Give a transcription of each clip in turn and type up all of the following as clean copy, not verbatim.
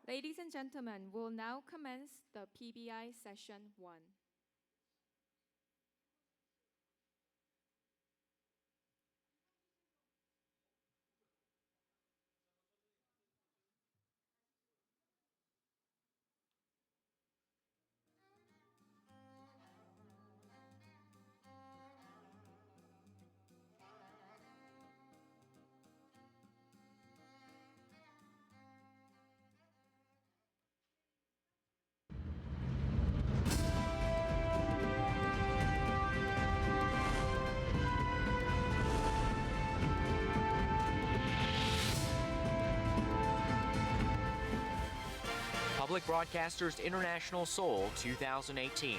Ladies and gentlemen, we'll now commence the Pbi Session 1. Public Broadcasters International Seoul 2018.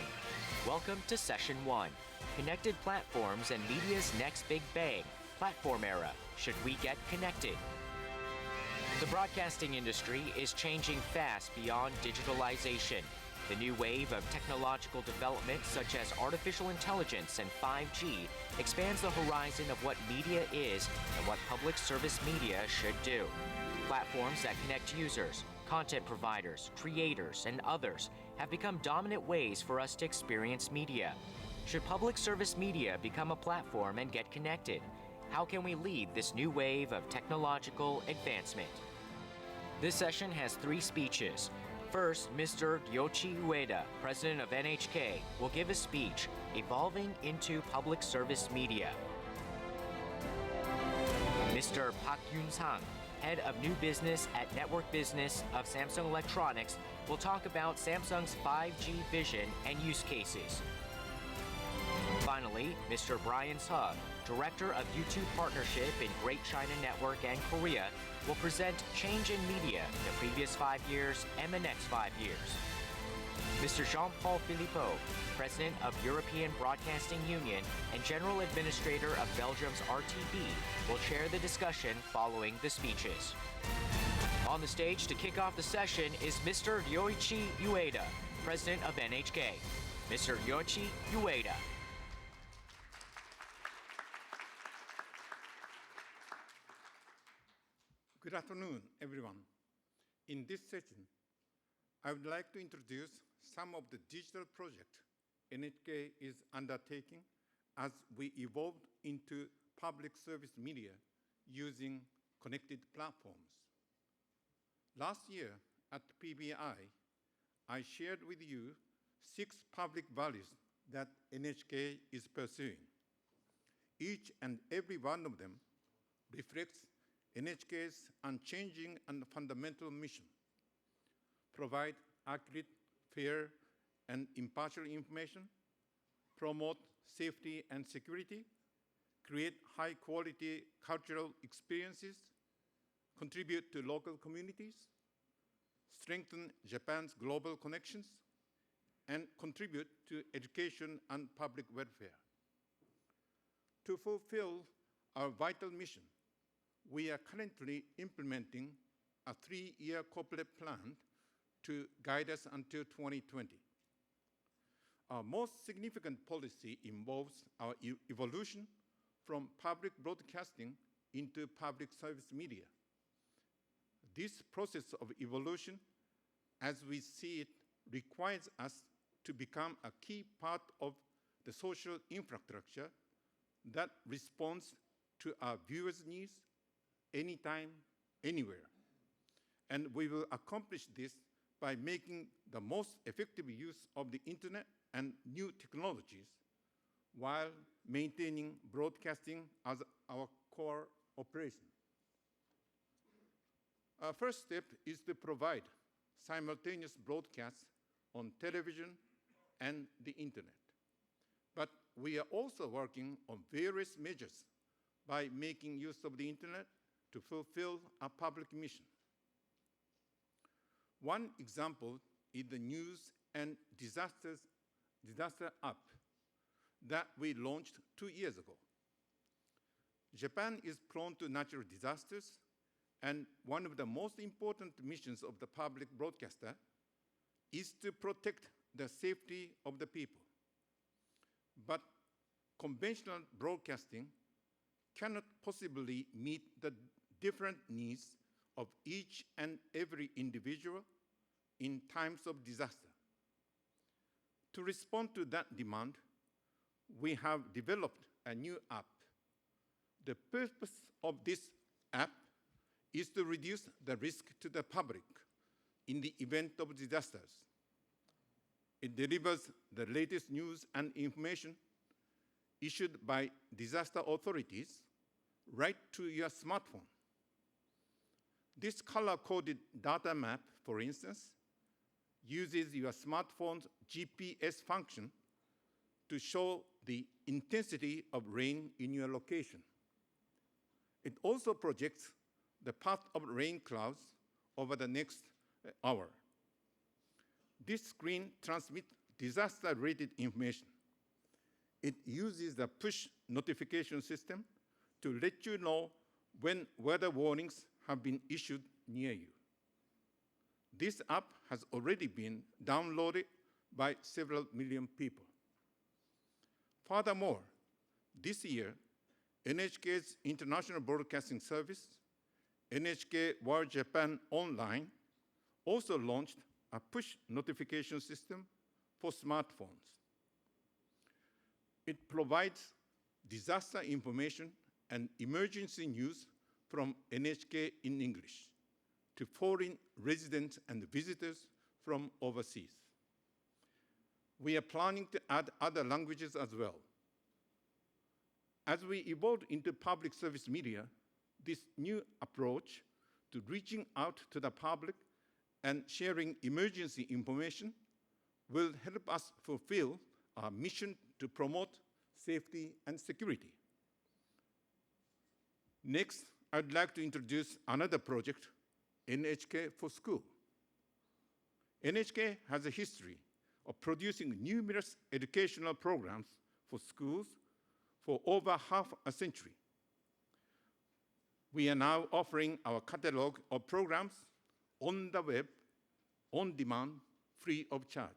Welcome to Session 1, Connected Platforms and Media's Next Big Bang, Platform Era, Should We Get Connected? The broadcasting industry is changing fast beyond digitalization. The new wave of technological development such as artificial intelligence and 5G expands the horizon of what media is and what public service media should do. Platforms that connect users, content providers, creators, and others have become dominant ways for us to experience media. Should public service media become a platform and get connected? How can we lead this new wave of technological advancement? This session has 3 speeches. First, Mr. Ryoichi Ueda, president of NHK, will give a speech, Evolving into Public Service Media. Mr. Park Yoon-sang, head of new business at Network Business of Samsung Electronics, will talk about Samsung's 5G vision and use cases. Finally, Mr. Brian Sug, director of YouTube Partnership in Great China Network and Korea, will present change in media the previous 5 years and the next 5 years. Mr. Jean-Paul Philippot, president of European Broadcasting Union and general administrator of Belgium's RTB, will chair the discussion following the speeches. On the stage to kick off the session is Mr. Ryoichi Ueda, president of NHK. Mr. Ryoichi Ueda. Good afternoon, everyone. In this session, I would like to introduce some of the digital projects NHK is undertaking as we evolved into public service media using connected platforms. Last year at PBI, I shared with you 6 public values that NHK is pursuing. Each and every one of them reflects NHK's unchanging and fundamental mission: provide accurate, fair, and impartial information, promote safety and security, create high-quality cultural experiences, contribute to local communities, strengthen Japan's global connections, and contribute to education and public welfare. To fulfill our vital mission, we are currently implementing a 3-year corporate plan to guide us until 2020. Our most significant policy involves our evolution from public broadcasting into public service media. This process of evolution, as we see it, requires us to become a key part of the social infrastructure that responds to our viewers' needs anytime, anywhere. And we will accomplish this by making the most effective use of the internet and new technologies while maintaining broadcasting as our core operation. Our first step is to provide simultaneous broadcasts on television and the internet. But we are also working on various measures by making use of the internet to fulfill our public mission. One example is the news and disaster app that we launched 2 years ago. Japan is prone to natural disasters, and one of the most important missions of the public broadcaster is to protect the safety of the people. But conventional broadcasting cannot possibly meet the different needs of each and every individual in times of disaster. To respond to that demand, we have developed a new app. The purpose of this app is to reduce the risk to the public in the event of disasters. It delivers the latest news and information issued by disaster authorities right to your smartphone. This color-coded data map, for instance, uses your smartphone's GPS function to show the intensity of rain in your location. It also projects the path of rain clouds over the next hour. This screen transmits disaster-related information. It uses the push notification system to let you know when weather warnings have been issued near you. This app has already been downloaded by several million people. Furthermore, this year, NHK's International Broadcasting Service, NHK World Japan Online, also launched a push notification system for smartphones. It provides disaster information and emergency news from NHK in English to foreign residents and visitors from overseas. We are planning to add other languages as well. As we evolve into public service media, this new approach to reaching out to the public and sharing emergency information will help us fulfill our mission to promote safety and security. Next, I'd like to introduce another project, NHK for School. NHK has a history of producing numerous educational programs for schools for over half a century. We are now offering our catalog of programs on the web, on demand, free of charge.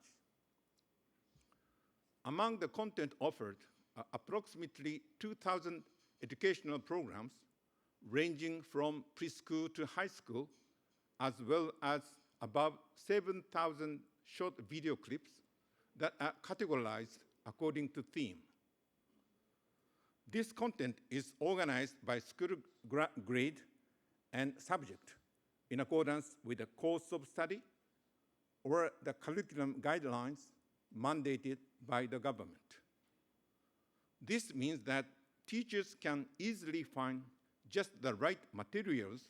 Among the content offered are approximately 2,000 educational programs ranging from preschool to high school, as well as above 7,000 short video clips that are categorized according to theme. This content is organized by school grade and subject in accordance with the course of study or the curriculum guidelines mandated by the government. This means that teachers can easily find just the right materials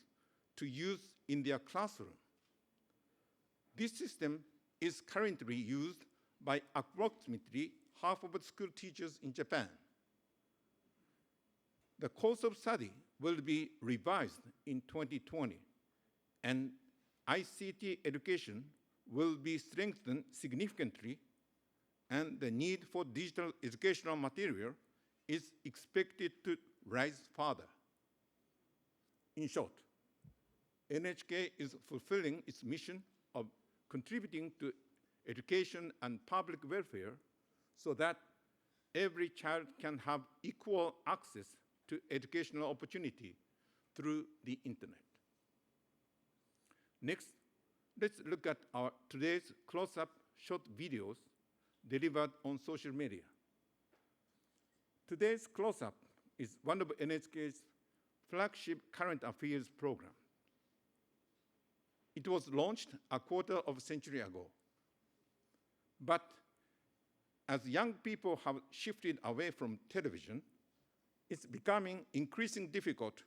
to use in their classroom. This system is currently used by approximately half of the school teachers in Japan. The course of study will be revised in 2020, and ICT education will be strengthened significantly, and the need for digital educational material is expected to rise further. In short, NHK is fulfilling its mission of contributing to education and public welfare so that every child can have equal access to educational opportunity through the internet. Next, let's look at our today's close-up short videos delivered on social media. Today's close-up is one of NHK's flagship current affairs program. It was launched a quarter of a century ago. But as young people have shifted away from television, it's becoming increasingly difficult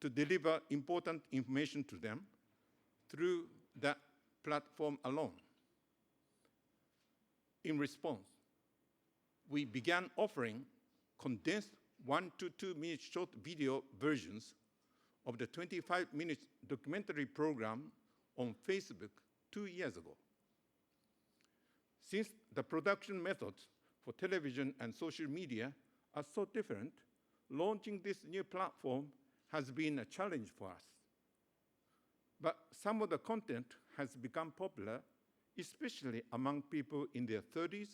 to deliver important information to them through that platform alone. In response, we began offering condensed 1 to 2 minute short video versions of the 25-minute documentary program on Facebook 2 years ago. Since the production methods for television and social media are so different, launching this new platform has been a challenge for us. But some of the content has become popular, especially among people in their 30s,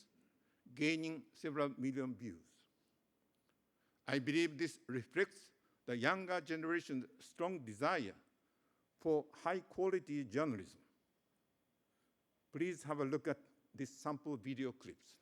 gaining several million views. I believe this reflects the younger generation's strong desire for high-quality journalism. Please have a look at these sample video clips.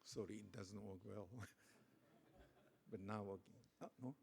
Sorry, it doesn't work well. But now working. Oh, no?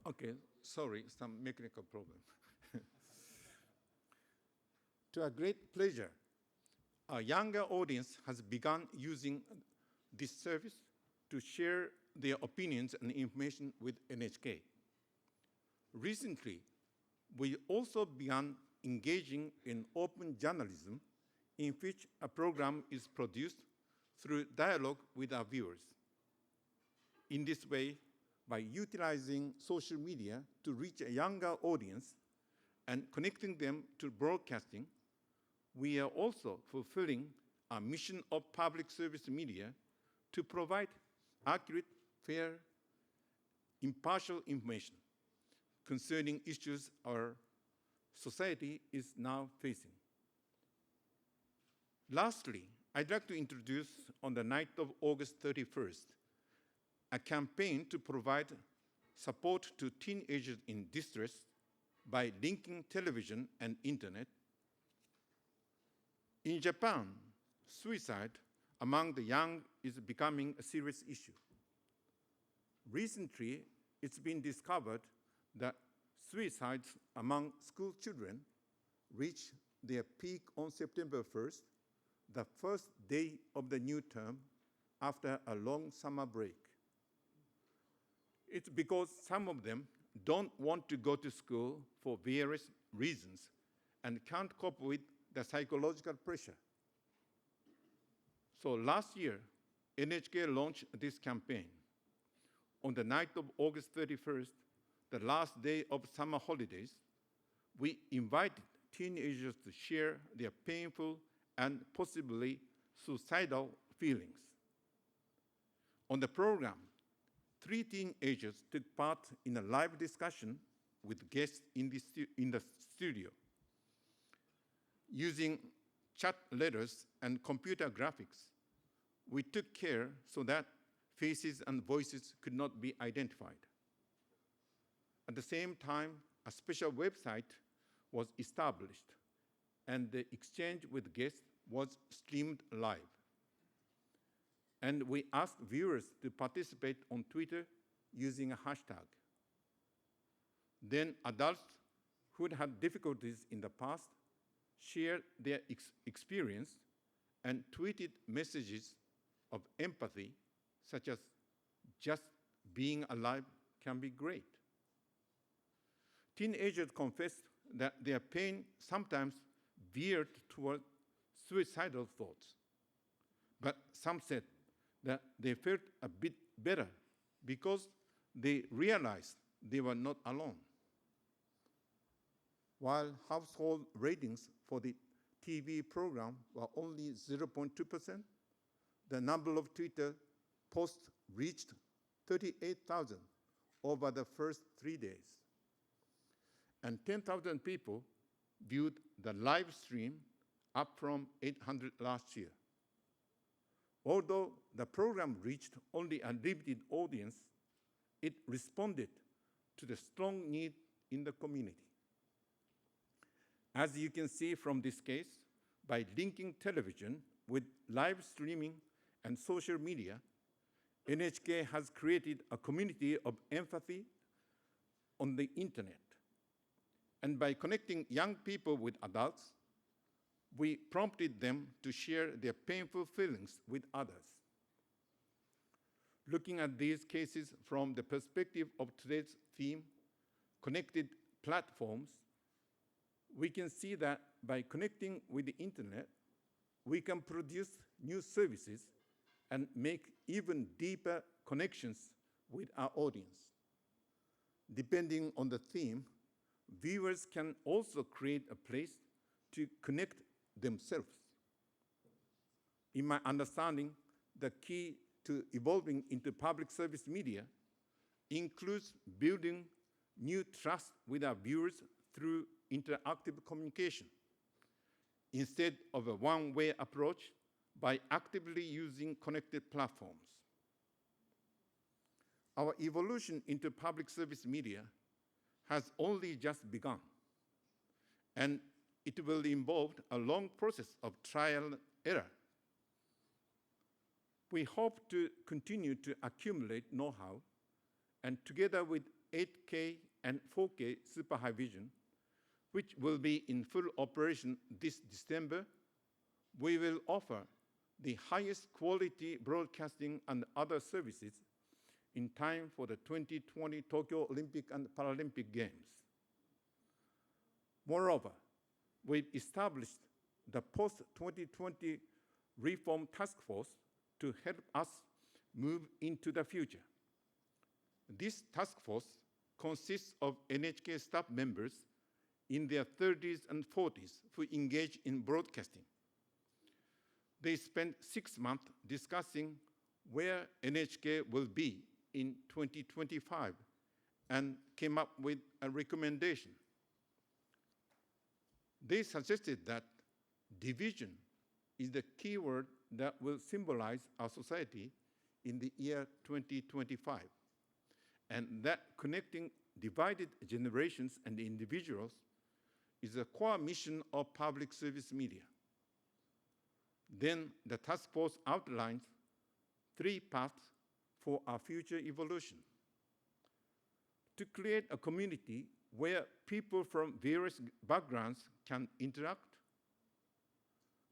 Okay, sorry, some mechanical problem. To our great pleasure, a younger audience has begun using this service to share their opinions and information with NHK. Recently, we also began engaging in open journalism, in which a program is produced through dialogue with our viewers. In this way, by utilizing social media to reach a younger audience and connecting them to broadcasting, we are also fulfilling our mission of public service media to provide accurate, fair, impartial information concerning issues our society is now facing. Lastly, I'd like to introduce on the night of August 31st, a campaign to provide support to teenagers in distress by linking television and internet. In Japan, suicide among the young is becoming a serious issue. Recently, it's been discovered that suicides among school children reached their peak on September 1st, the first day of the new term after a long summer break. It's because some of them don't want to go to school for various reasons and can't cope with the psychological pressure. So last year, NHK launched this campaign. On the night of August 31st, the last day of summer holidays, we invited teenagers to share their painful and possibly suicidal feelings. On the program, 3 teenagers took part in a live discussion with guests in the studio. Using chat letters and computer graphics, we took care so that faces and voices could not be identified. At the same time, a special website was established, and the exchange with guests was streamed live. And we asked viewers to participate on Twitter using a hashtag. Then adults who had difficulties in the past shared their experience and tweeted messages of empathy, such as, "Just being alive can be great." Teenagers confessed that their pain sometimes veered toward suicidal thoughts. But some said that they felt a bit better because they realized they were not alone. While household ratings for the TV program were only 0.2%, the number of Twitter posts reached 38,000 over the first 3 days. And 10,000 people viewed the live stream, up from 800 last year. Although the program reached only a limited audience, it responded to the strong need in the community. As you can see from this case, by linking television with live streaming and social media, NHK has created a community of empathy on the internet. And by connecting young people with adults, we prompted them to share their painful feelings with others. Looking at these cases from the perspective of today's theme, connected platforms, we can see that by connecting with the internet, we can produce new services and make even deeper connections with our audience. Depending on the theme, viewers can also create a place to connect themselves. In my understanding, the key to evolving into public service media includes building new trust with our viewers through interactive communication, instead of a one-way approach by actively using connected platforms. Our evolution into public service media has only just begun, and it will involve a long process of trial and error. We hope to continue to accumulate know-how, and together with 8K and 4K Super High Vision, which will be in full operation this December, we will offer the highest quality broadcasting and other services in time for the 2020 Tokyo Olympic and Paralympic Games. Moreover, we've established the post-2020 Reform Task Force to help us move into the future. This task force consists of NHK staff members in their 30s and 40s who engage in broadcasting. They spent 6 months discussing where NHK will be in 2025 and came up with a recommendation. They suggested that division is the key word that will symbolize our society in the year 2025, and that connecting divided generations and individuals is a core mission of public service media. Then the task force outlines 3 paths for our future evolution: to create a community where people from various backgrounds can interact,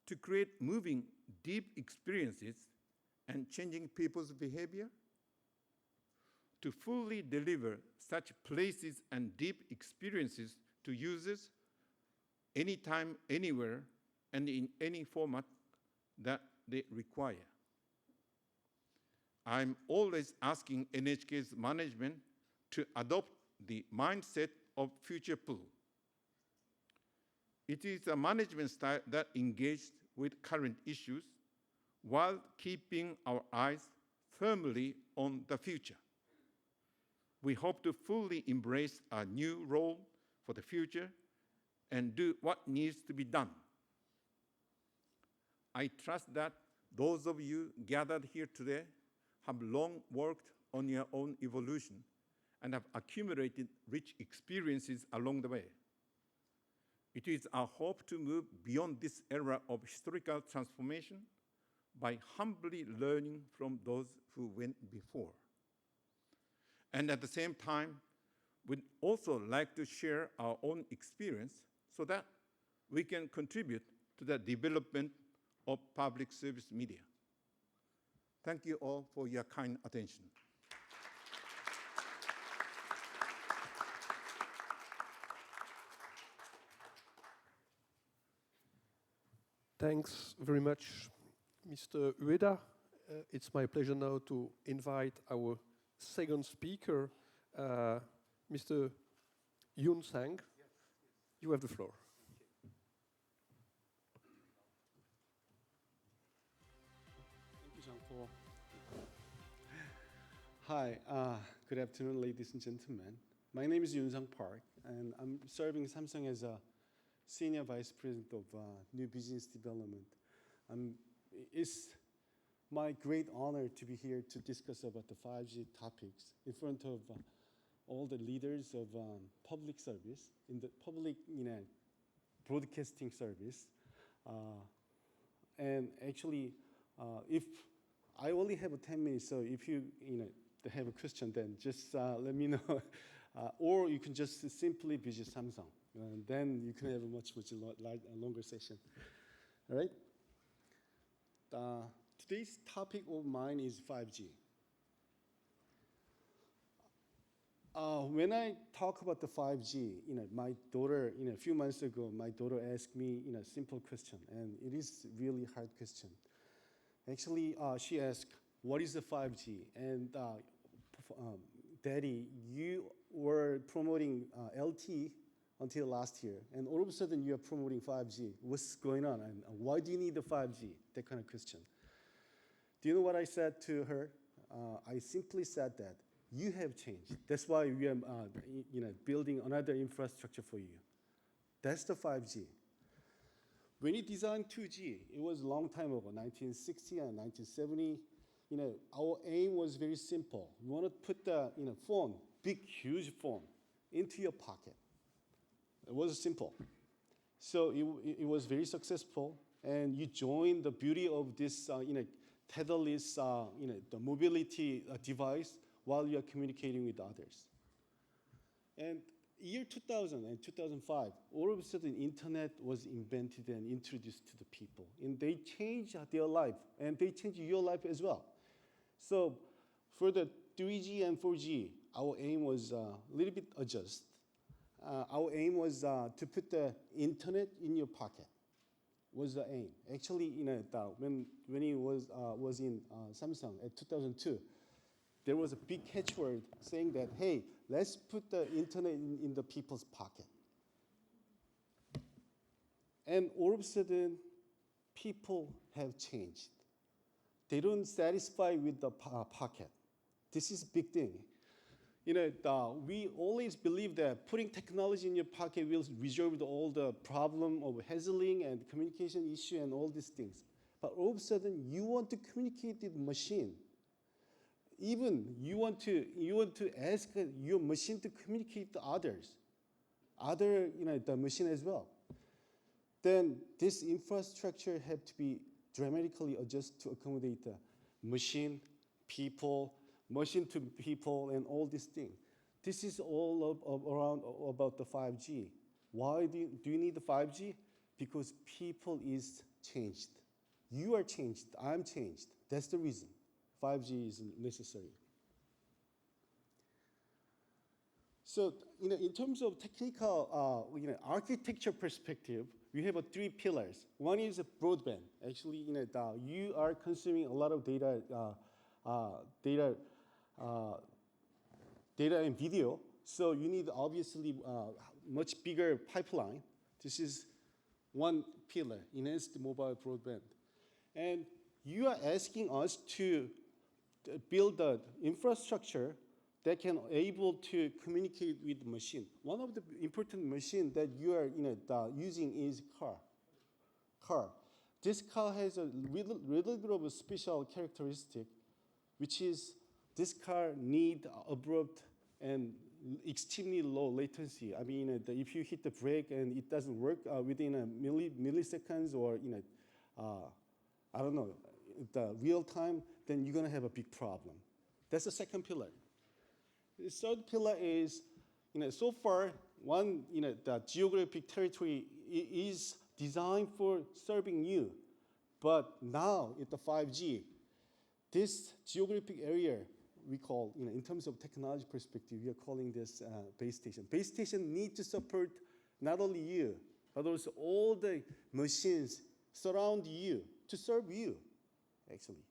to create moving, deep experiences and changing people's behavior, to fully deliver such places and deep experiences to users anytime, anywhere, and in any format that they require. I'm always asking NHK's management to adopt the mindset of future proof. It is a management style that engaged with current issues while keeping our eyes firmly on the future. We hope to fully embrace our new role for the future and do what needs to be done. I trust that those of you gathered here today have long worked on your own evolution and have accumulated rich experiences along the way. It is our hope to move beyond this era of historical transformation by humbly learning from those who went before. And at the same time, we'd also like to share our own experience so that we can contribute to the development of public service media. Thank you all for your kind attention. Thanks very much, Mr. Ueda. It's my pleasure now to invite our second speaker, Mr. Yoon Sang. You have the floor. Thank you, Jean-Paul. Hi, good afternoon, ladies and gentlemen. My name is Yoon Sang Park, and I'm serving Samsung as a Senior Vice President of New Business Development. It's my great honor to be here to discuss about the 5G topics in front of all the leaders of public service, in the public broadcasting service. And actually, if I only have 10 minutes, so if you have a question, then just let me know. Or you can just simply visit Samsung. And then you can have a much longer session. All right? Today's topic of mine is 5G. When I talk about the 5G, my daughter, a few months ago, my daughter asked me, a simple question, and it is really hard question. Actually, she asked, "What is the 5G?" And Daddy, you were promoting LTE until last year, and all of a sudden you are promoting 5G. What's going on? And why do you need the 5G? That kind of question. Do you know what I said to her? I simply said that you have changed. That's why we are building another infrastructure for you. That's the 5G. When you designed 2G, it was a long time ago, 1960 and 1970. Our aim was very simple. We want to put the phone, big, huge phone, into your pocket. It was simple. So it was very successful, and you joined the beauty of this, tetherless, the mobility device while you are communicating with others. And year 2000 and 2005, all of a sudden, internet was invented and introduced to the people, and they changed their life, and they changed your life as well. So for the 3G and 4G, our aim was a little bit adjust. Our aim was to put the internet in your pocket. Was the aim. Actually, when he was in Samsung at 2002, there was a big catchword saying that, hey, let's put the internet in the people's pocket. And all of a sudden, people have changed. They don't satisfy with the pocket. This is a big thing. We always believe that putting technology in your pocket will resolve all the problem of hassling and communication issue and all these things. But all of a sudden, you want to communicate with machine. Even you want to ask your machine to communicate to others, the machine as well. Then this infrastructure have to be dramatically adjusted to accommodate the machine, people, machine to people, and all these things. This is all around about the 5G. Why do you need the 5G? Because people is changed. You are changed. I'm changed. That's the reason 5G is necessary. So, in terms of technical, architecture perspective, we have 3 pillars. One is broadband. Actually, you are consuming a lot of data and video. So you need obviously much bigger pipeline. This is one pillar, enhanced mobile broadband. And you are asking us to build the infrastructure that can able to communicate with the machine. One of the important machine that you are using is car. This car has a little bit of a special characteristic, which is this car need abrupt and extremely low latency. I mean, if you hit the brake and it doesn't work within a milliseconds or I don't know, the real time, then you're gonna have a big problem. That's the second pillar. The third pillar is, so far, the geographic territory is designed for serving you, but now with the 5G, this geographic area we call, in terms of technology perspective, we are calling this base station. Base station need to support not only you, but also all the machines surround you to serve you, actually.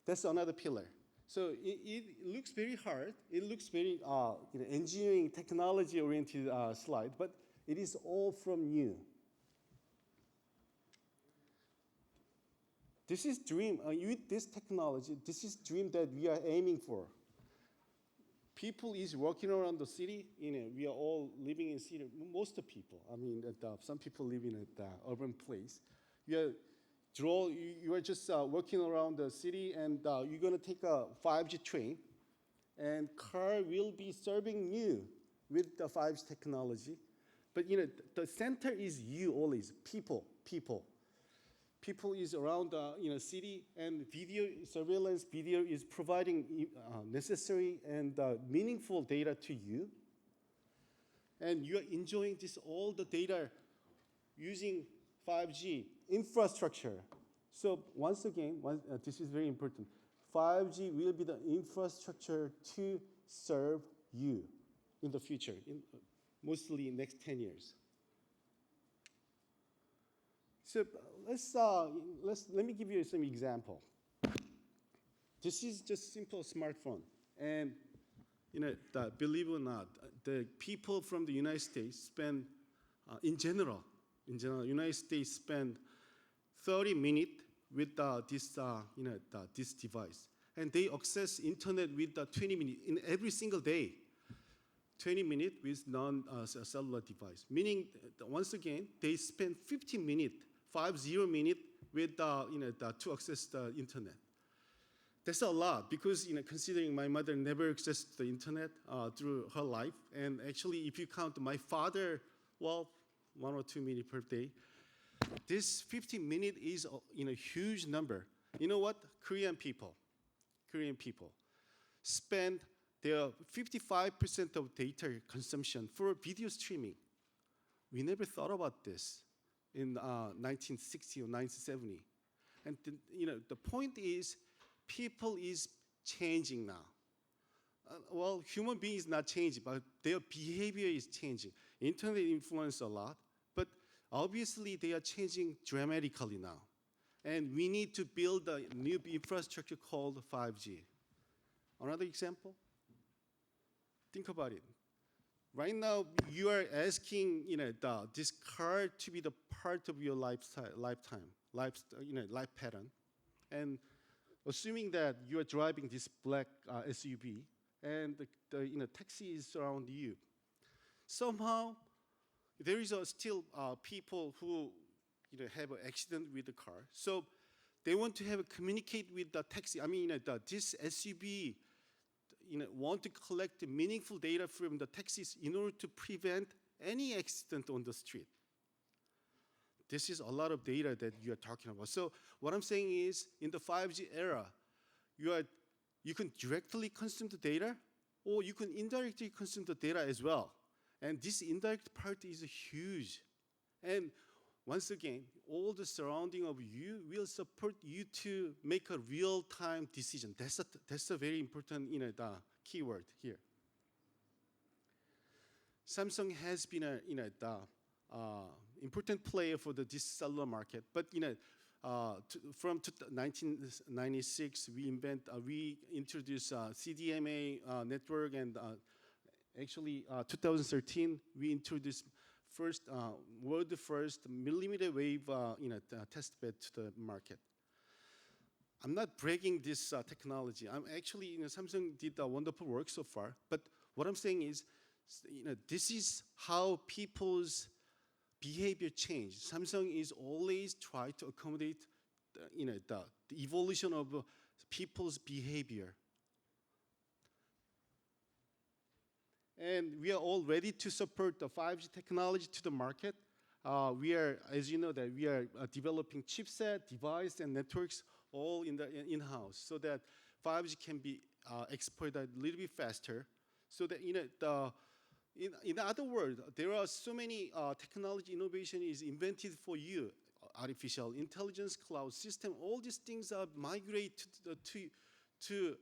That's another pillar. So it looks very hard. It looks very engineering, technology-oriented slide, but it is all from you. This is dream. With this technology, this is dream that we are aiming for. People is walking around the city. We are all living in city. Most of the people. I mean, some people live in an urban place. You are just walking around the city, and you're gonna take a 5G train, and car will be serving you with the 5G technology. But the center is you always. People. people is around city, and video surveillance video is providing necessary and meaningful data to you, and you are enjoying this all the data using 5G infrastructure. So once again, this is very important. 5G will be the infrastructure to serve you in the future, mostly next 10 years. So let me give you some example. This is just simple smartphone, and believe it or not, the people from the United States spend, in general, United States spend 30 minutes with this device, and they access internet with 20 minutes in every single day. 20 minutes with non-cellular device, meaning once again they spend 50 minutes with to access the internet. That's a lot because considering my mother never accessed the internet through her life, and actually if you count my father, well, 1 or 2 minutes per day. This 50 minutes is a huge number. You know what? Korean people spend their 55% of data consumption for video streaming. We never thought about this in 1960 or 1970. And the point is, people is changing now. Well, human beings not changing, but their behavior is changing. Internet influence a lot, but obviously they are changing dramatically now. And we need to build a new infrastructure called 5G. Another example? Think about it. Right now, you are asking, this car to be the part of your life pattern, and assuming that you are driving this black SUV, and the taxi is around you. Somehow, there is still people who, have an accident with the car, so they want to communicate with the taxi. This SUV. Want to collect meaningful data from the taxis in order to prevent any accident on the street. This is a lot of data that you are talking about. So what I'm saying is, in the 5G era, you can directly consume the data, or you can indirectly consume the data as well. And this indirect part is huge. And once again, all the surrounding of you will support you to make a real-time decision. That's a very important the keyword here. Samsung has been a important player for this cellular market, but from 1996 we introduced CDMA network, and actually 2013 we introduced world first millimeter wave test bed to the market. I'm not bragging this technology. I'm actually, Samsung did wonderful work so far. But what I'm saying is, this is how people's behavior change. Samsung is always try to accommodate, the evolution of people's behavior. And we are all ready to support the 5G technology to the market. We are, as you know, that we are developing chipset, device, and networks all in-house, so that 5G can be exported a little bit faster. So that in other words, there are so many technology innovation is invented for you. Artificial intelligence, cloud system, all these things are migrate to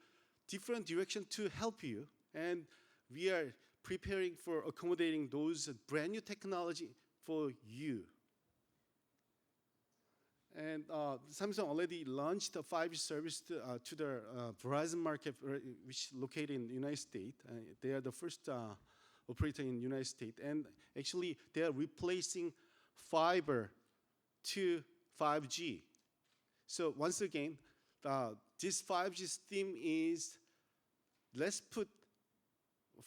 different direction to help you, and we are preparing for accommodating those brand new technology for you. And Samsung already launched a 5G service to the Verizon market, which is located in the United States. They are the first operator in the United States. And actually, they are replacing fiber to 5G. So once again, this 5G theme is, let's put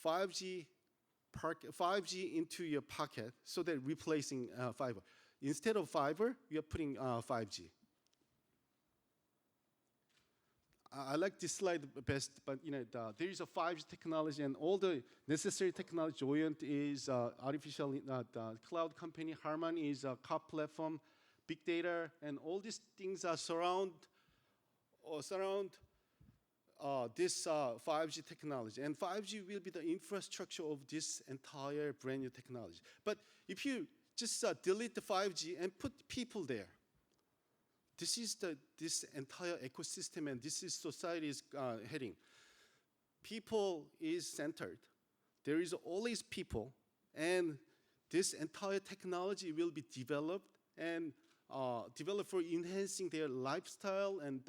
5G into your pocket, so that replacing fiber. Instead of fiber, we are putting 5G. I like this slide best, but there is a 5G technology, and all the necessary technology. Joyent is artificial cloud company. Harman is a cloud platform. big data, and all these things are surround this 5G technology. And 5G will be the infrastructure of this entire brand new technology. But if you just delete the 5G and put people there, this is this entire ecosystem, and this is society's heading. People is centered. There is always people, and this entire technology will be developed and developed for enhancing their lifestyle, and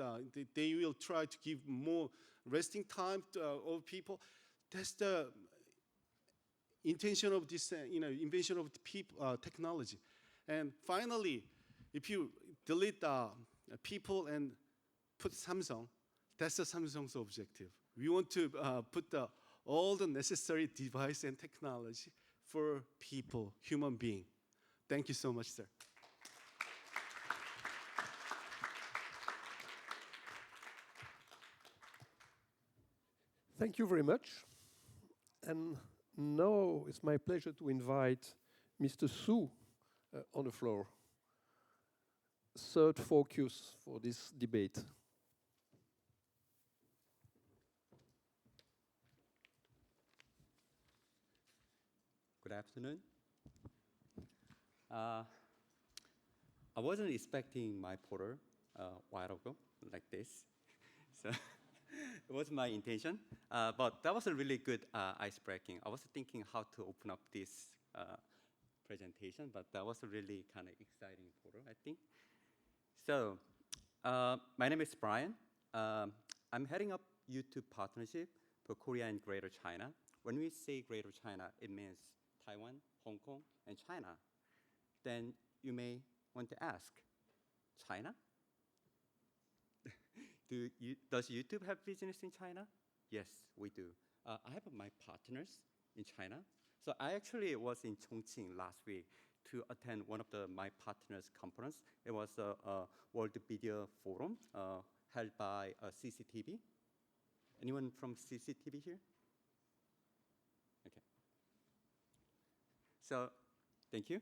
they will try to give more resting time to all people. That's the intention of this, invention of the technology. And finally, if you delete people and put Samsung, that's the Samsung's objective. We want to put all the necessary device and technology for people, human being. Thank you so much, sir. Thank you very much. And now it's my pleasure to invite Mr. Su on the floor. Third focus for this debate. Good afternoon. I wasn't expecting my porter a while ago like this, so it was my intention. But that was a really good ice-breaking. I was thinking how to open up this presentation, but that was a really kind of exciting porter, I think. So my name is Brian. I'm heading up YouTube partnership for Korea and Greater China. When we say Greater China, it means Taiwan, Hong Kong, and China. Then you may want to ask, China? Does YouTube have business in China? Yes, we do. I have my partners in China. So I actually was in Chongqing last week to attend one of my partners' conference. It was a World Video Forum held by CCTV. Anyone from CCTV here? Okay. So, thank you.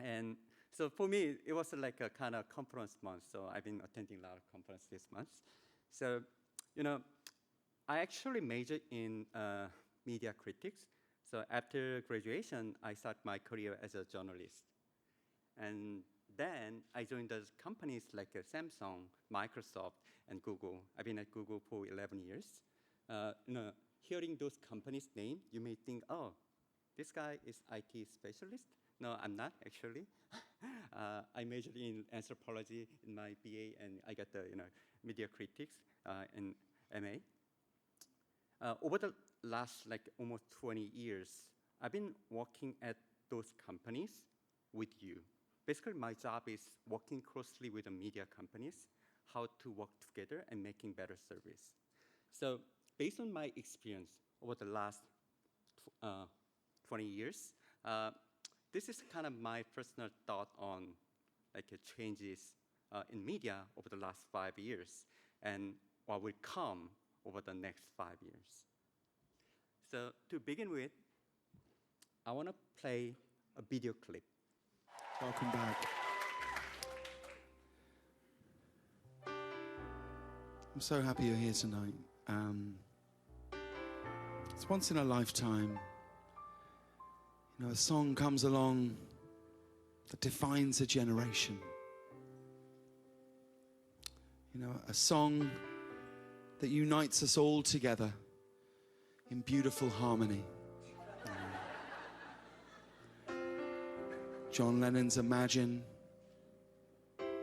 And so for me, it was like a kind of conference month. So I've been attending a lot of conferences this month. So, I actually majored in media critics. So after graduation, I started my career as a journalist. And then I joined those companies like Samsung, Microsoft, and Google. I've been at Google for 11 years. Hearing those companies' name, you may think, oh, this guy is IT specialist. No, I'm not, actually. I majored in anthropology in my BA, and I got the media critics in MA. Over the last almost 20 years, I've been working at those companies with you. Basically, my job is working closely with the media companies, how to work together and making better service. So based on my experience over the last 20 years, this is kind of my personal thought on changes in media over the last 5 years and what will come over the next 5 years. So to begin with, I want to play a video clip. Welcome back. I'm so happy you're here tonight. It's once in a lifetime. A song comes along that defines a generation. A song that unites us all together in beautiful harmony. John Lennon's Imagine,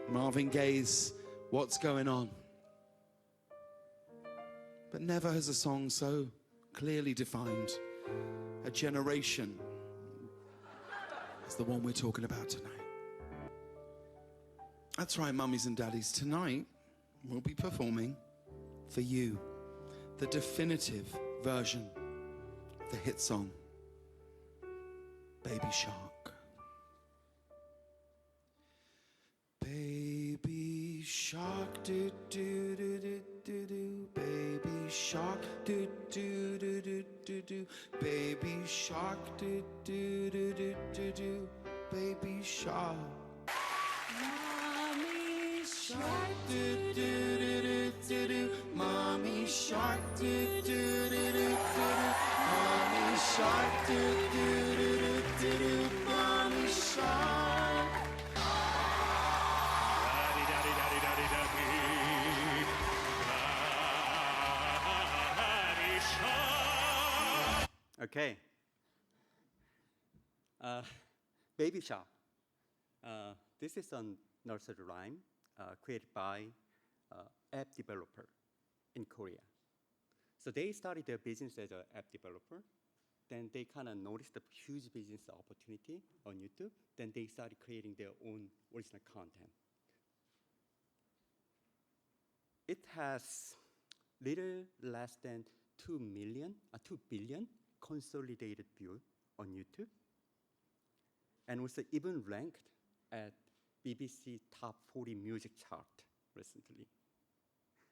Marvin Gaye's What's Going On. But never has a song so clearly defined a generation as the one we're talking about tonight. That's right, mummies and daddies. Tonight, we'll be performing for you the definitive version of the hit song, Baby Shark. Baby shark, do do do do do do. Baby shark, do do do do do do. Baby shark, do do do do do do. Baby shark. shark, do do do do do do. Mommy shark, do do do do do do. Mommy shark, do do do do do do. Mommy shark. Okay. Baby Shark. This is a nursery rhyme created by app developer in Korea. So they started their business as an app developer. Then they kind of noticed the huge business opportunity on YouTube. Then they started creating their own original content. It has little less than 2 billion consolidated views on YouTube, and was even ranked at BBC Top 40 music chart recently.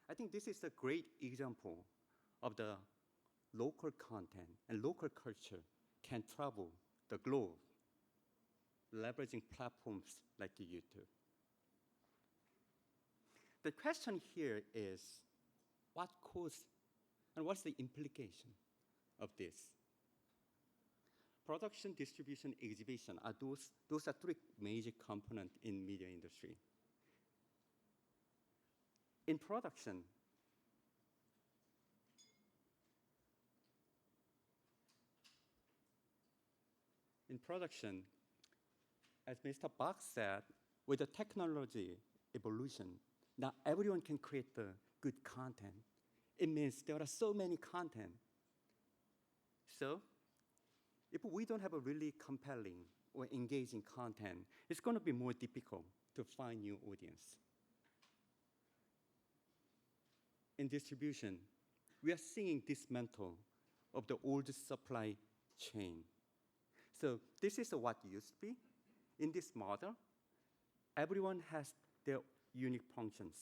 I think this is a great example of the local content and local culture can travel the globe, leveraging platforms like YouTube. The question here is, what cause and what's the implication of this? Production, distribution, exhibition are those are three major components in media industry. In production, as Mr. Bach said, with the technology evolution, now everyone can create the good content. It means there are so many content. So if we don't have a really compelling or engaging content, it's going to be more difficult to find new audience. In distribution, we are seeing dismantle of the old supply chain. So this is what used to be. In this model, everyone has their unique functions.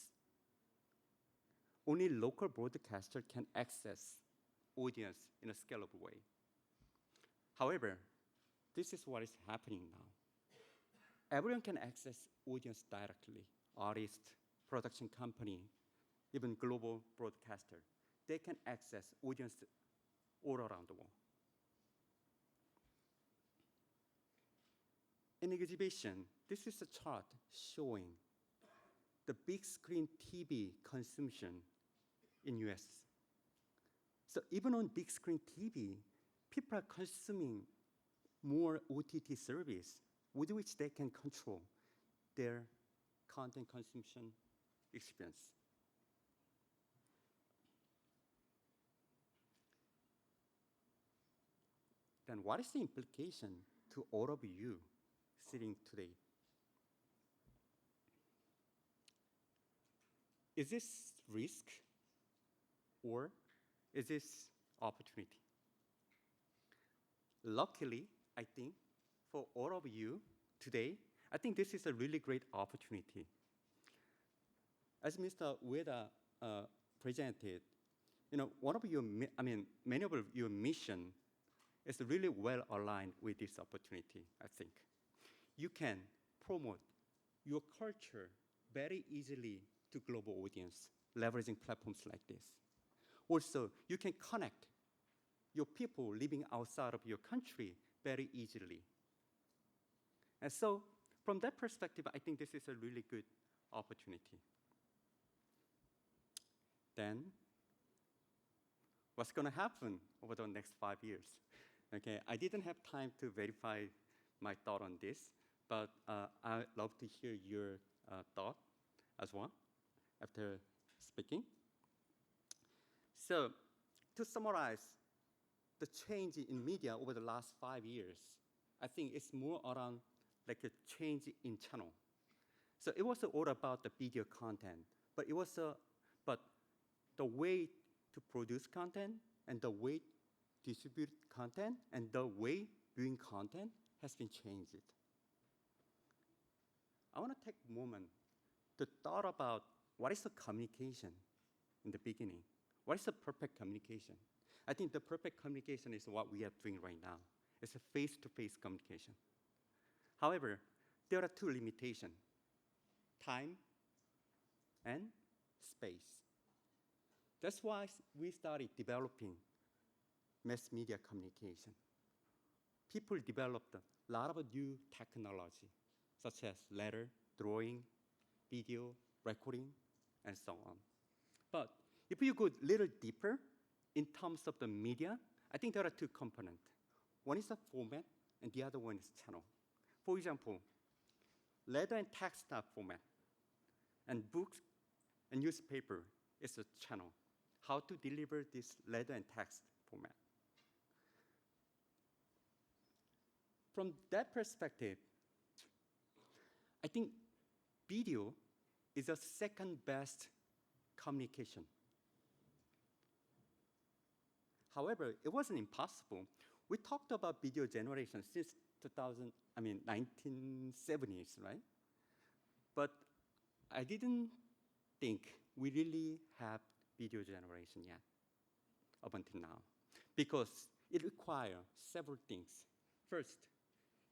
Only local broadcaster can access audience in a scalable way. However, this is what is happening now. Everyone can access audience directly, artists, production company, even global broadcaster. They can access audience all around the world. In exhibition, this is a chart showing the big screen TV consumption in US. So even on big screen TV, people are consuming more OTT service with which they can control their content consumption experience. Then what is the implication to all of you sitting today? Is this risk or is this opportunity? Luckily, I think, for all of you today, I think this is a really great opportunity. As Mr. Ueda presented, one of your, many of your mission is really well aligned with this opportunity, I think. You can promote your culture very easily to global audience, leveraging platforms like this. Also, you can connect your people living outside of your country very easily. And so, from that perspective, I think this is a really good opportunity. Then, what's going to happen over the next 5 years? Okay, I didn't have time to verify my thought on this, but I'd love to hear your thought as well after speaking. So, to summarize the change in media over the last 5 years, I think it's more around like a change in channel. So it was all about the video content, but but the way to produce content and the way to distribute content and the way viewing content has been changed. I want to take a moment to thought about what is the communication in the beginning. What is the perfect communication? I think the perfect communication is what we are doing right now. It's a face-to-face communication. However, there are two limitations: time and space. That's why we started developing mass media communication. People developed a lot of new technology, such as letter, drawing, video, recording, and so on. But if you go a little deeper in terms of the media, I think there are two components. One is the format, and the other one is channel. For example, letter and text are format, and books and newspaper is a channel. How to deliver this letter and text format. From that perspective, I think video is the second best communication. However, it wasn't impossible. We talked about video generation since 1970s, right? But I didn't think we really have video generation yet up until now, because it requires several things. First,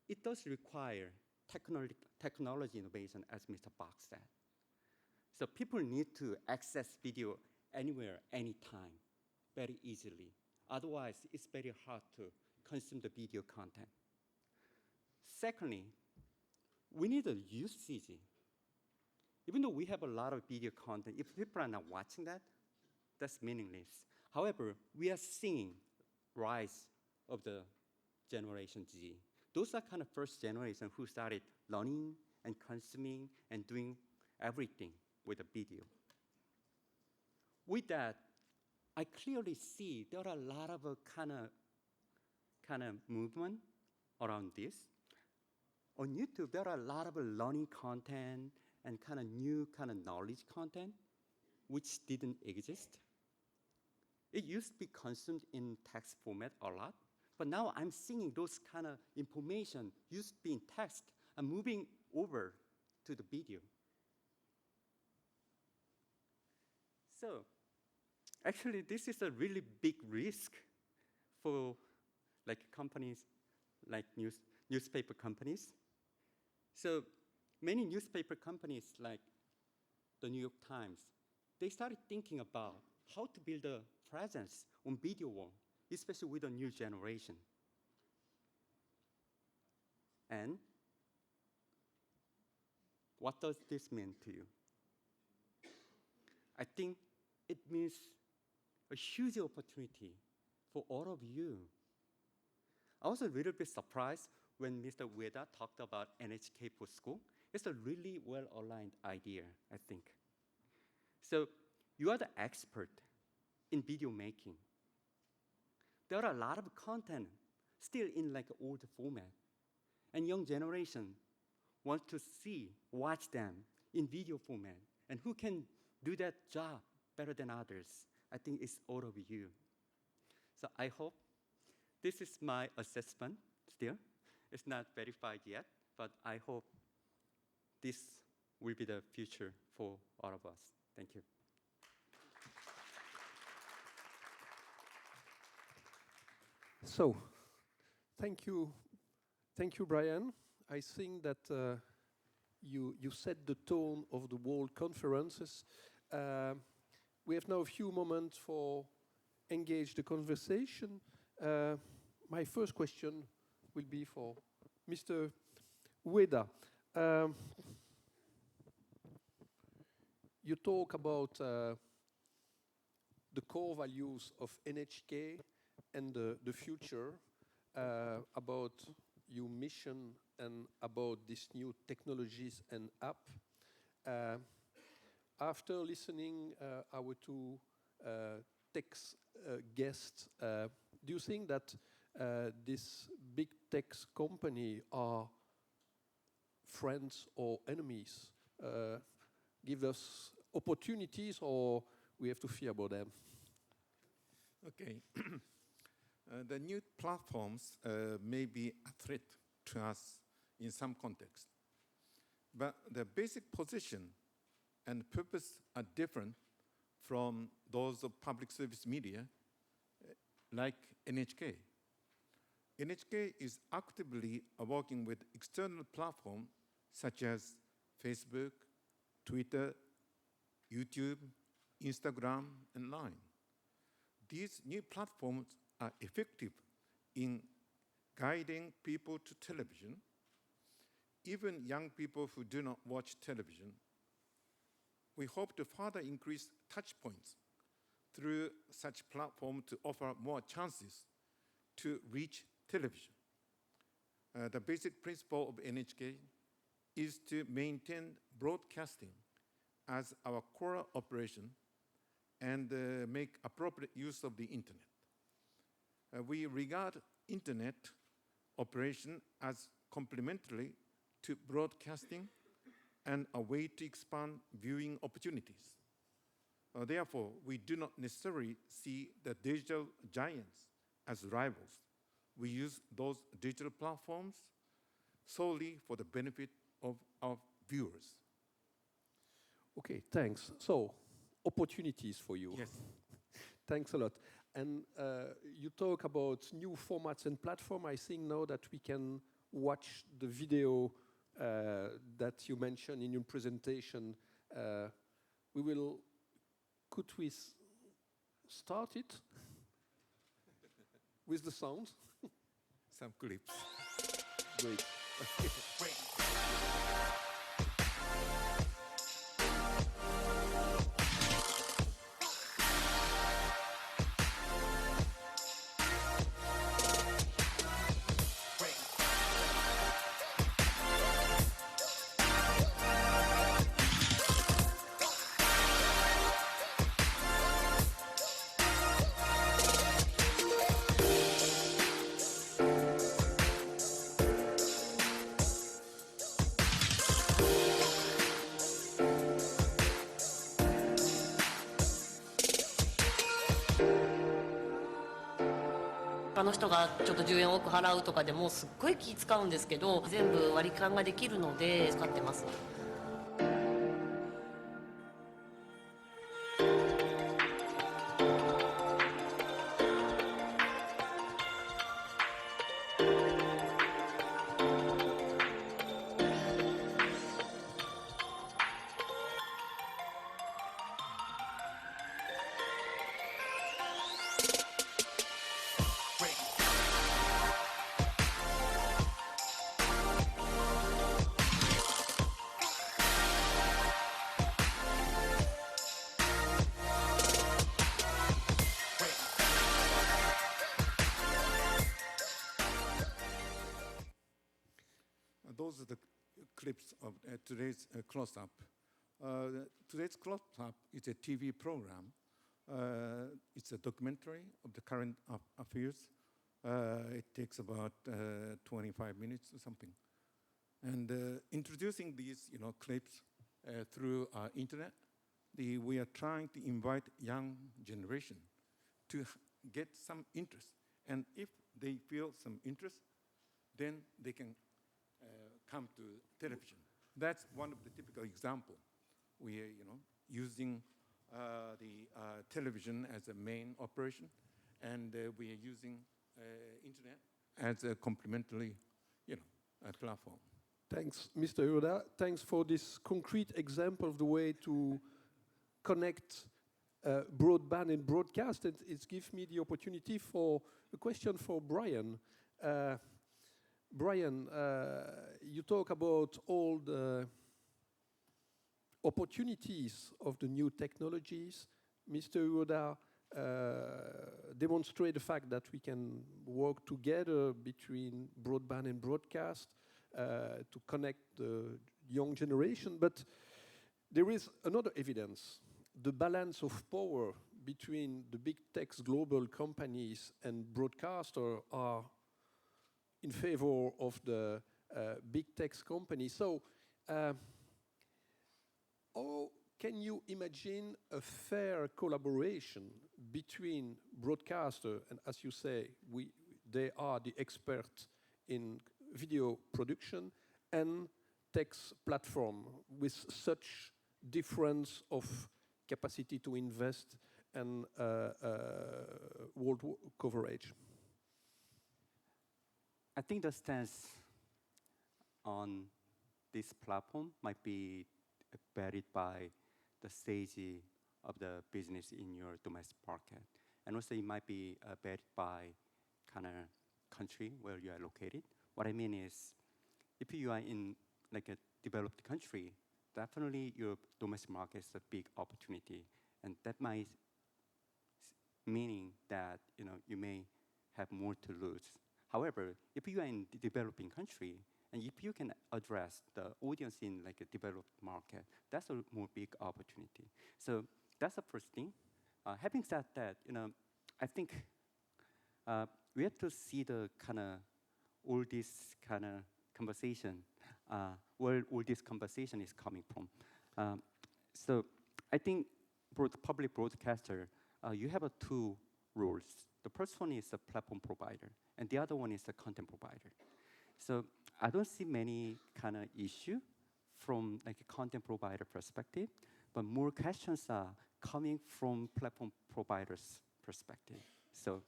it does require technology innovation, as Mr. Bach said. So people need to access video anywhere, anytime, very easily. Otherwise, it's very hard to consume the video content. Secondly, we need a usage. Even though we have a lot of video content, if people are not watching that, that's meaningless. However, we are seeing rise of the Generation Z. Those are kind of first generation who started learning and consuming and doing everything with a video. With that, I clearly see there are a lot of kind of movement around this. On YouTube, there are a lot of learning content and kind of new kind of knowledge content which didn't exist. It used to be consumed in text format a lot, but now I'm seeing those kind of information used to be in text and moving over to the video. So, actually, this is a really big risk for like companies, like newspaper companies. So, many newspaper companies like the New York Times, they started thinking about how to build a presence on video wall, especially with the new generation. And what does this mean to you? I think it means a huge opportunity for all of you. I was a little bit surprised when Mr. Ueda talked about NHK for School. It's a really well-aligned idea, I think. So you are the expert in video making. There are a lot of content still in like old format. And young generation want to watch them in video format. And who can do that job better than others? I think it's all of you. So I hope this is my assessment still. It's not verified yet, but I hope this will be the future for all of us. Thank you. So, thank you, Brian. I think that you set the tone of the World Conferences. We have now a few moments for engage the conversation. My first question will be for Mr. Ueda. You talk about the core values of NHK and the future, about your mission and about these new technologies and app. After listening our two tech guests, do you think that this big tech company are friends or enemies? Give us opportunities, or we have to fear about them? Okay. The new platforms may be a threat to us in some context, but the basic position and purpose are different from those of public service media, like NHK. NHK is actively working with external platforms such as Facebook, Twitter, YouTube, Instagram, and Line. These new platforms are effective in guiding people to television. Even young people who do not watch television, we hope to further increase touch points through such platforms to offer more chances to reach television. The basic principle of NHK is to maintain broadcasting as our core operation and make appropriate use of the internet. We regard internet operation as complementary to broadcasting and a way to expand viewing opportunities. Therefore, we do not necessarily see the digital giants as rivals. We use those digital platforms solely for the benefit of our viewers. Okay, thanks. So, opportunities for you. Yes. Thanks a lot. And you talk about new formats and platform. I think now that we can watch the video that you mentioned in your presentation. Could we start it with the sound? Some clips. Great.他の人がちょっと10円多く払うとかでもすっごい気使うんですけど、全部割り勘ができるので使ってます。Those are the clips of today's close-up. Today's close-up is a TV program. It's a documentary of the current affairs. It takes about 25 minutes or something. And introducing these, clips through internet, we are trying to invite young generation to get some interest. And if they feel some interest, then they can come to television. That's one of the typical example. We are, using the television as a main operation, and we are using internet as a complementary, platform. Thanks, Mr. Ueda. Thanks for this concrete example of the way to connect broadband and broadcast. And it gives me the opportunity for a question for Brian. Brian, you talk about all the opportunities of the new technologies. Mr. Ueda demonstrate the fact that we can work together between broadband and broadcast to connect the young generation. But there is another evidence. The balance of power between the big tech global companies and broadcasters are in favor of the big tech companies. So, how can you imagine a fair collaboration between broadcaster and, as you say, they are the experts in video production, and tech platform with such difference of capacity to invest and world coverage? I think the stance on this platform might be varied by the stage of the business in your domestic market. And also it might be varied by kind of country where you are located. What I mean is, if you are in like a developed country, definitely your domestic market is a big opportunity, and that might meaning that you may have more to lose. However, if you are in the developing country, and if you can address the audience in like a developed market, that's a more big opportunity. So that's the first thing. Having said that, I think we have to see the kind of all this kind of conversation, where all this conversation is coming from. So I think for the public broadcaster, you have two roles. The first one is a platform provider, and the other one is a content provider. So I don't see many kind of issue from like a content provider perspective, but more questions are coming from platform providers' perspective. So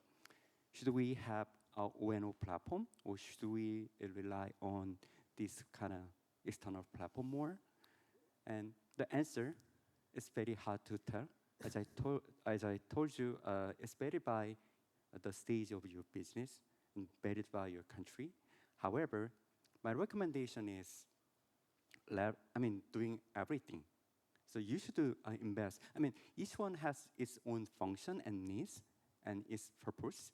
should we have our O&O platform, or should we rely on this kind of external platform more? And the answer is very hard to tell. As I told you, it's varied by the stage of your business and varied by your country. However, my recommendation is, doing everything. So you should invest. Each one has its own function and needs and its purpose.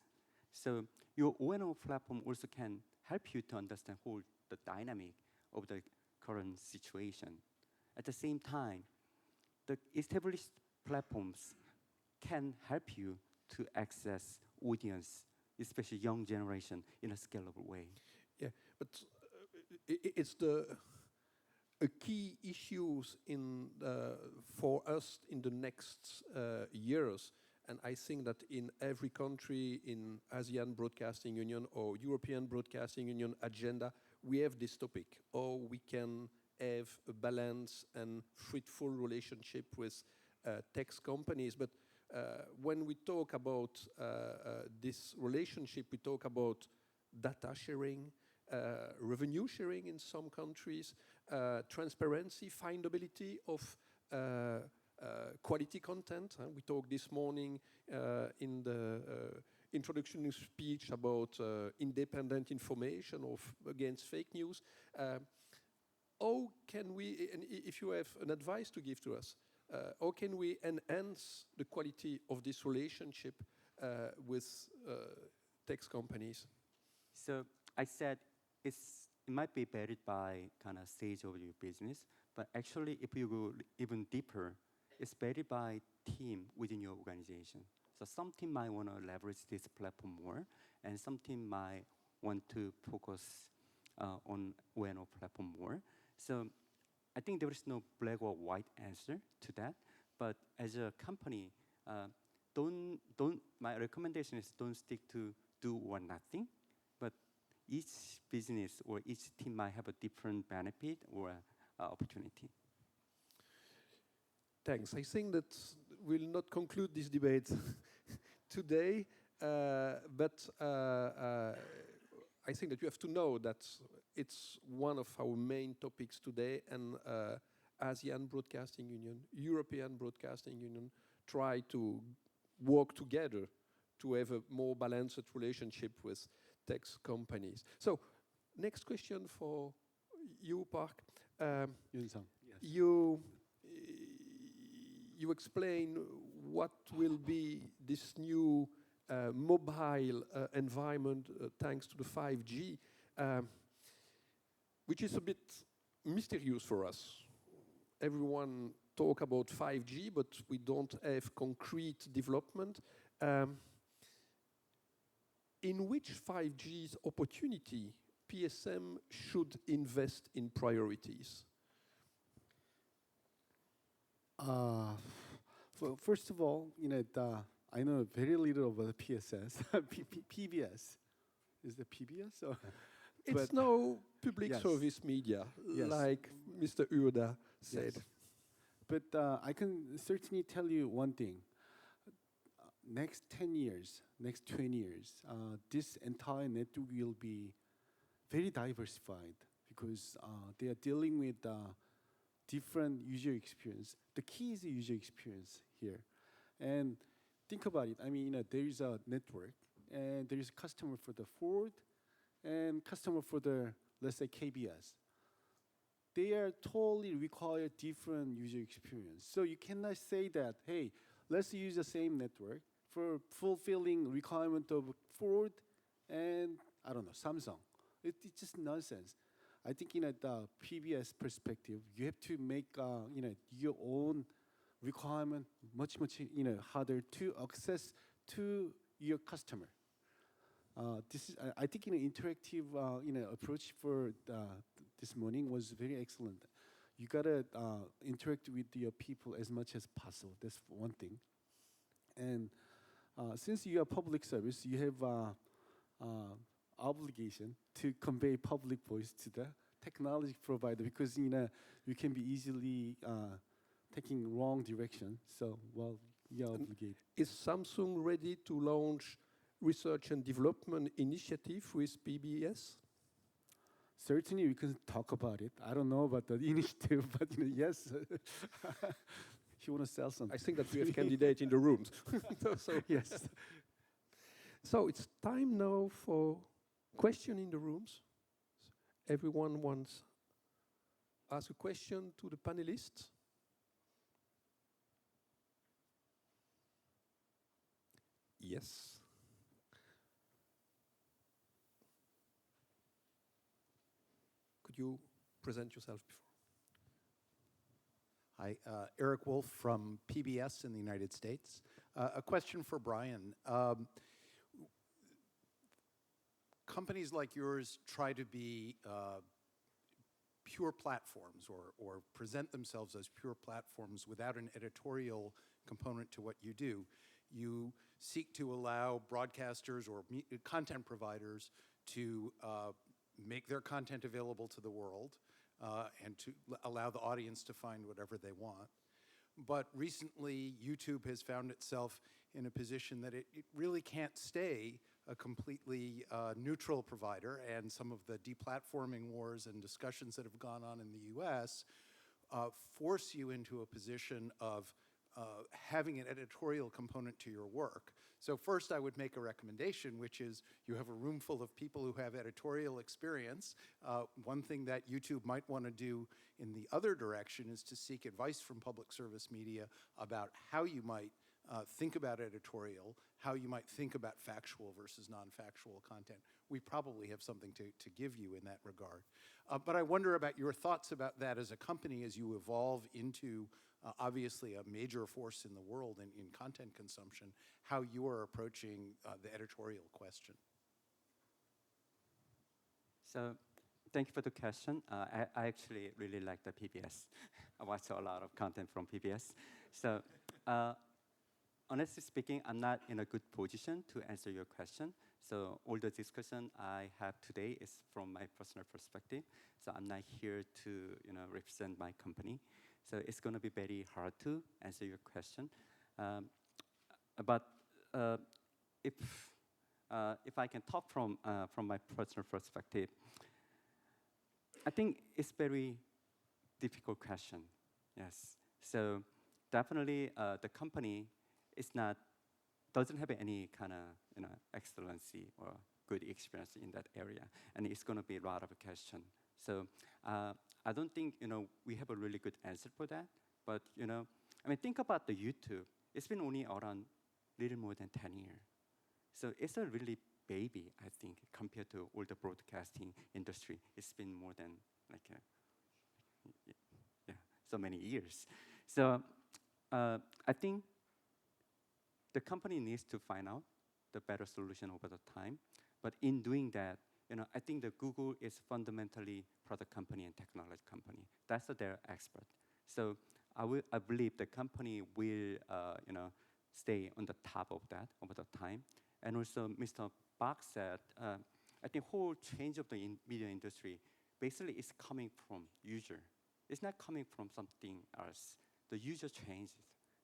So your O&O platform also can help you to understand the dynamic of the current situation. At the same time, the established platforms can help you to access audience, especially young generation, in a scalable way. Yeah, but it's a key issues for us in the next years. And I think that in every country in ASEAN Broadcasting Union or European Broadcasting Union agenda, we have this topic, how we can have a balanced and fruitful relationship with tech companies. But when we talk about this relationship, we talk about data sharing, revenue sharing in some countries, transparency, findability of quality content. We talked this morning in the introduction speech about independent information against fake news. How can we, and if you have an advice to give to us, how can we enhance the quality of this relationship with tech companies? So I said it might be varied by kind of stage of your business, but actually if you go even deeper, it's varied by team within your organization. So some team might want to leverage this platform more, and some team might want to focus on O&O platform more. So I think there is no black or white answer to that. But as a company, my recommendation is don't stick to do or nothing. But each business or each team might have a different benefit or opportunity. Thanks. I think that we'll not conclude this debate today, but I think that you have to know that it's one of our main topics today, and ASEAN Broadcasting Union, European Broadcasting Union try to work together to have a more balanced relationship with tech companies. So, next question for you, Park. Yun-sang, yes. You explain what will be this new mobile environment thanks to the 5G, which is a bit mysterious for us. Everyone talk about 5G, but we don't have concrete development. In which 5G's opportunity PSM should invest in priorities? Well, first of all, I know very little about the PSS, PBS. Is it PBS? Or It's no public Yes. service media, Yes. like Mr. Ueda said. Yes. But I can certainly tell you one thing. Next 10 years, next 20 years, this entire network will be very diversified because they are dealing with different user experience. The key is the user experience here. And think about it. I mean, there is a network, and there is a customer for the Ford, and customer for the, let's say, KBS. They are totally require different user experience. So you cannot say that, hey, let's use the same network for fulfilling requirement of Ford and, I don't know, Samsung. It's just nonsense. I think in the PBS perspective, you have to make your own requirement much harder to access to your customer. This is, I think, interactive approach for this morning was very excellent. You gotta interact with your people as much as possible. That's one thing. And since you are public service, you have obligation to convey public voice to the technology provider, because you can be easily taking wrong direction. So, well, you're obligated. Is Samsung ready to launch research and development initiative with PBS? Certainly, we can talk about it. I don't know about the initiative, but yes, you want to sell something. I think that we have candidates in the rooms. so Yes. So it's time now for question in the rooms. Everyone wants ask a question to the panelists. Yes. Could you present yourself before? Hi, Eric Wolf from PBS in the United States. A question for Brian. Companies like yours try to be pure platforms, or present themselves as pure platforms without an editorial component to what you do. You seek to allow broadcasters or content providers to make their content available to the world and to allow the audience to find whatever they want. But recently, YouTube has found itself in a position that it really can't stay a completely neutral provider, and some of the deplatforming wars and discussions that have gone on in the US force you into a position of having an editorial component to your work. So first, I would make a recommendation, which is you have a room full of people who have editorial experience. One thing that YouTube might want to do in the other direction is to seek advice from public service media about how you might think about editorial, how you might think about factual versus non-factual content. We probably have something to give you in that regard. But I wonder about your thoughts about that as a company as you evolve into obviously a major force in the world in content consumption, how you are approaching the editorial question. So thank you for the question. I actually really like the PBS. I watch a lot of content from PBS. So honestly speaking, I'm not in a good position to answer your question. So all the discussion I have today is from my personal perspective. So I'm not here to represent my company. So it's going to be very hard to answer your question. But if I can talk from my personal perspective, I think it's very difficult question. Yes. So definitely the company doesn't have any kind of excellency or good experience in that area, and it's going to be a lot of question. So I don't think we have a really good answer for that. But I mean, think about the YouTube. It's been only around little more than 10 years. So it's a really baby, I think, compared to all the broadcasting industry. It's been more than so many years. So I think the company needs to find out the better solution over the time. But in doing that, I think that Google is fundamentally product company and technology company. That's their expert. So I believe the company will stay on the top of that over the time. And also, Mr. Bach said, I think whole change of the media industry basically is coming from user. It's not coming from something else. The user changes.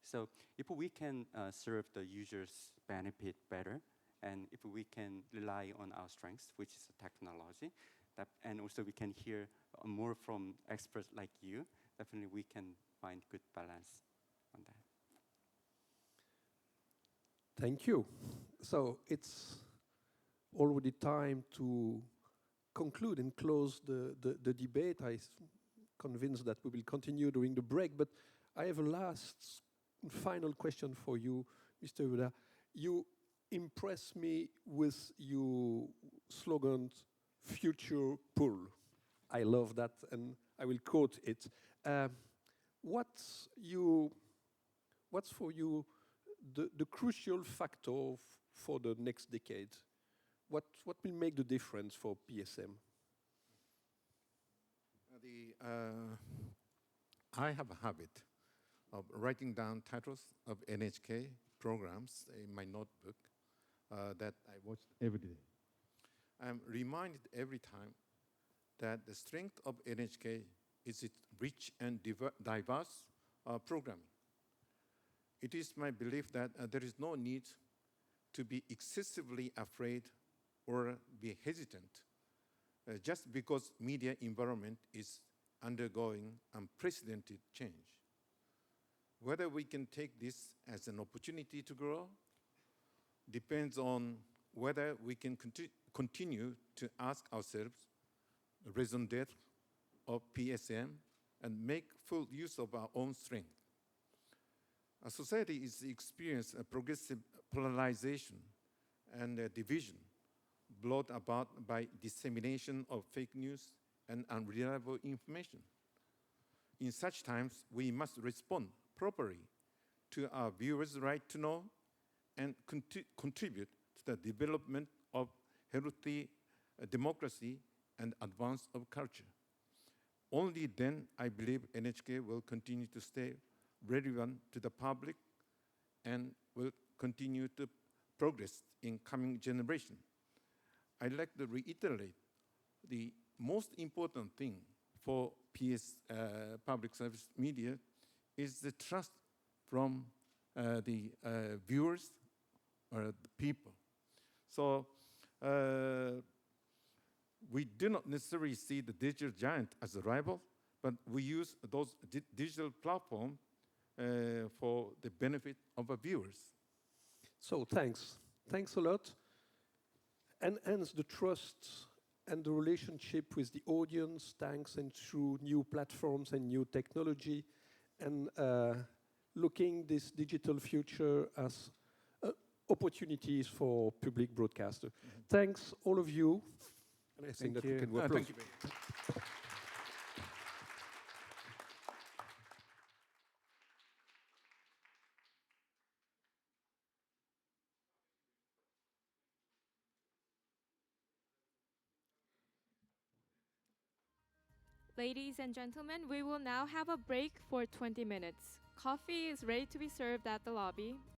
So if we can serve the user's benefit better, and if we can rely on our strengths, which is technology, and also we can hear more from experts like you, definitely we can find good balance on that. Thank you. So it's already time to conclude and close the debate. I'm convinced that we will continue during the break, but I have a last final question for you, Mr. Ueda. You impress me with your slogan, "Future Pull." I love that, and I will quote it. What's for you the crucial factor for the next decade? What will make the difference for PSM? I have a habit of writing down titles of NHK programs in my notebook that I watch every day. I'm reminded every time that the strength of NHK is its rich and diverse programming. It is my belief that there is no need to be excessively afraid or be hesitant just because media environment is undergoing unprecedented change. Whether we can take this as an opportunity to grow depends on whether we can continue to ask ourselves the raison d'etre of PSM and make full use of our own strength. A society is experiencing a progressive polarization and division brought about by dissemination of fake news and unreliable information. In such times, we must respond properly to our viewers' right to know and contribute to the development of healthy democracy and advance of culture. Only then, I believe, NHK will continue to stay relevant to the public and will continue to progress in coming generation. I'd like to reiterate the most important thing for public service media is the trust from the viewers or the people. So we do not necessarily see the digital giant as a rival, but we use those digital platforms for the benefit of our viewers. So thanks a lot. Enhance the trust and the relationship with the audience, thanks and through new platforms and new technology, and looking this digital future as opportunities for public broadcaster. Thanks all of you. And I think that we can work. Thank you. Ladies and gentlemen, we will now have a break for 20 minutes. Coffee is ready to be served at the lobby.